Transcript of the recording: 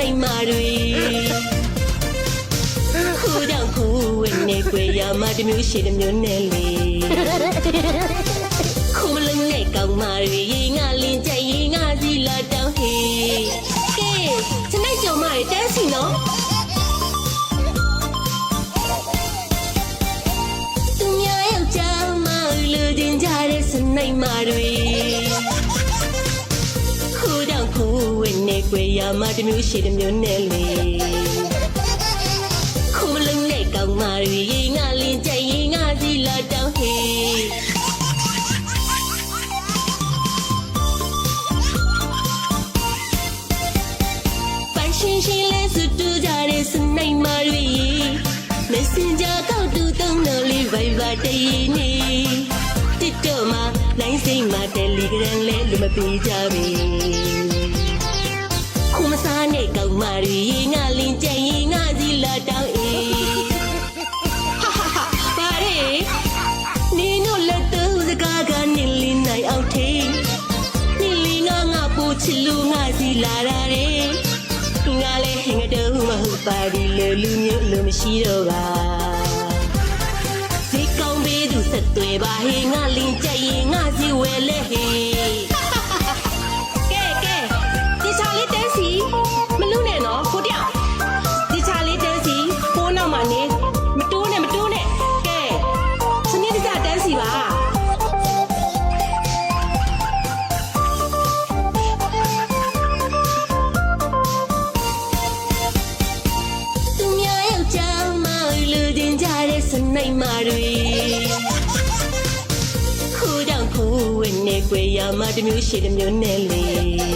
နိုင်မာတွေခိုးကြောင့်ခိုးဝင်နေကြွယ်ရမတစ်မျိုးရှိတစ်မျိုးနဲ့လေခိုးမလုံးနဲ့ကောင်းမာတွေရေငါလင်းကြိုက်ရေငါစီလာတောင်းဟေးကဲစနိုက်ကြော်မာတွေတန်းစီနော်သူများယောက်ျားမလူချင်းကြတဲ့စနိုက်မာတွေခိုးကြောင့်ခိုးဝင်နေကြွယ်ရမတစ်မျိုးရှိတစ်မျိုးနဲ့လေခိုးမလုံးနဲ့ကောင်းမာတွေရေငါလင်းကြိုက်ရေငါစီလာတောင်းဟေးရှင်လဲစွတူကြတဲ့စနိုက်မာတွေ Messenger ကောက်တူတုံးတော်လေး Viber တည်နေ TikTok မှာ line စိမ်းမှာ Telegram လဲလူမပေးကြပြီခုမစားနဲ့ကောက်မာတွေငါလင်းကြရင်ငါစီလာတောင်းအေးပါရဲနေတို့လက်တူစကားကနေလင်းနိုင်အောင်ထိနေလင်းငါပို့ချစ်လို့ငါစီလာရတယ်ငါလဲဟင်တော့မဟုတ်ပါဒီလိုလူမျိုးလိုမရှိတော့ပါစိတ်ကောင်းပေးသူဆက်သွယ်ပါဟေးငါလင်းကြရင်ငါစီဝဲလဲဟေးကဲဒီချာလေးတန်းစီမလုံနဲ့နော်ကိုတောင်ဒီချာလေးတန်းစီဖိုးနောက်မှာနေမတိုးနဲ့ကဲစနစ်တကျတန်းစီပါစနိုက်မာတွေခိုးကြောင့်ခိုးဝင်နေကြွယ်ရမတစ်မျိုးရှိတစ်မျိုးနဲ့လေ